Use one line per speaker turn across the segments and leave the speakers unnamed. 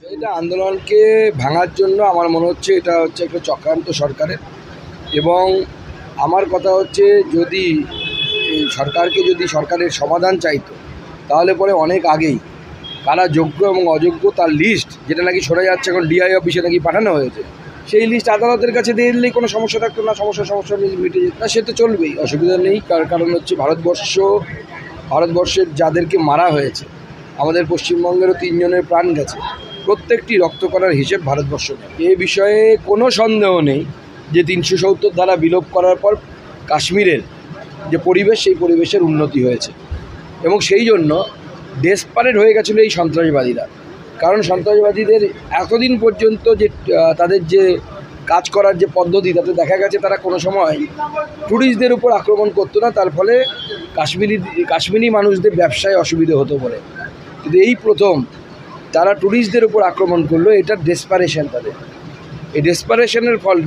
এটা আন্দোলনকে ভাঙার জন্য আমার মনে হচ্ছে এটা হচ্ছে একটা চক্রান্ত সরকারের। এবং আমার কথা হচ্ছে যদি এই সরকারের সমাধান চাইতো তাহলে পরে অনেক আগেই কারা যোগ্য এবং অযোগ্য তার লিস্ট, যেটা নাকি শোনা যাচ্ছে এখন ডিআই অফিসে নাকি পাঠানো হয়েছে, সেই লিস্ট আদালতের কাছে দিয়ে দিলেই কোনো সমস্যা থাকতো না, সমস্যা মিটে যেত না। সে তো চলবেই, অসুবিধা নেই। কারণ হচ্ছে ভারতবর্ষের যাদেরকে মারা হয়েছে, আমাদের পশ্চিমবঙ্গেরও 3 জনের প্রাণ গেছে, প্রত্যেকটি রক্ত করার হিসেব ভারতবর্ষ নেয়। এ বিষয়ে কোনো সন্দেহ নেই যে 370 ধারা বিলোপ করার পর কাশ্মীরের যে পরিবেশ, সেই পরিবেশের উন্নতি হয়েছে। এবং সেই জন্য ডেসপারেট হয়ে গেছিলো এই সন্ত্রাসবাদীরা। কারণ সন্ত্রাসবাদীদের এতদিন পর্যন্ত যে তাদের যে কাজ করার যে পদ্ধতি, তাতে দেখা গেছে তারা কোনো সময় ট্যুরিস্টদের উপর আক্রমণ করতো না, তার ফলে কাশ্মীরি মানুষদের ব্যবসায় অসুবিধে হতো বলে। কিন্তু এই প্রথম তারা ট্যুরিস্টদের উপর আক্রমণ করলো। এটা ডেসপারেশন তাদের। এই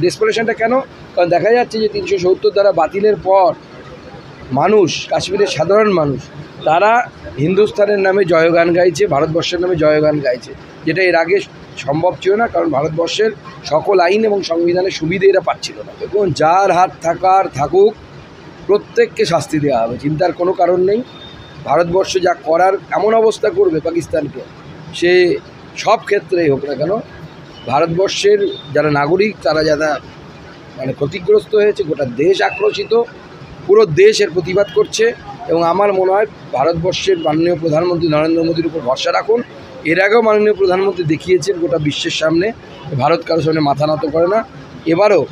ডেসপারেশনটা কেন? কারণ দেখা যাচ্ছে যে 370 ধারা বাতিলের পর মানুষ, কাশ্মীরের সাধারণ মানুষ, তারা হিন্দুস্তানের নামে জয়গান গাইছে, ভারতবর্ষের নামে জয়গান গাইছে, যেটা এর আগে সম্ভব ছিল না। কারণ ভারতবর্ষের সকল আইন এবং সংবিধানের সুবিধে এরা পাচ্ছিল না। এবং যার হাত থাকুক, প্রত্যেককে শাস্তি দেওয়া হবে, চিন্তার কোনো কারণ নেই। ভারতবর্ষ যা করার এমন অবস্থা করবে পাকিস্তানকে, সে সব ক্ষেত্রেই হোক না কেন, ভারতবর্ষের যারা নাগরিক তারা মানে ক্ষতিগ্রস্ত হয়েছে, গোটা দেশ আক্রোশিত, পুরো দেশ এর প্রতিবাদ করছে। এবং আমার মনে হয় ভারতবর্ষের মাননীয় প্রধানমন্ত্রী নরেন্দ্র মোদীর উপর ভরসা রাখুন। এর আগেও মাননীয় প্রধানমন্ত্রী দেখিয়েছেন গোটা বিশ্বের সামনে ভারত কারোর সামনে মাথা নত করে না। এবারও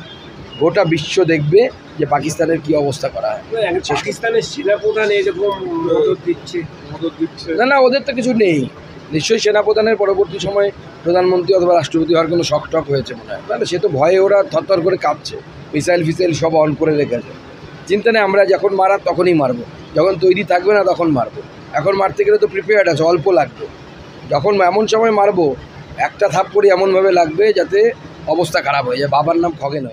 গোটা বিশ্ব দেখবে যে পাকিস্তানের কি অবস্থা করা হয়।
পাকিস্তানের সেনাপ্রধান এরকম মদত দিচ্ছে।
না, ওদের তো কিছু নেই। নিশ্চয়ই সেনাপ্রধানের পরবর্তী সময়ে প্রধানমন্ত্রী অথবা রাষ্ট্রপতি হওয়ার কোনো শখ হয়েছে মনে হয়। তাহলে সে তো ভয়ে ওরা থরথর করে কাঁপছে, মিসাইল সব অন করে রেখেছে। চিন্তা নেই, আমরা যখন মারার তখনই মারবো, যখন তৈরি থাকবে না তখন মারবো। এখন মারতে গেলে তো প্রিপেয়ার্ড আছে, অল্প লাগবে। যখন এমন সময় মারবো, একটা থাপ্পড়ি এমনভাবে লাগবে যাতে অবস্থা খারাপ হয়ে যায়। বাবার নাম খগেন।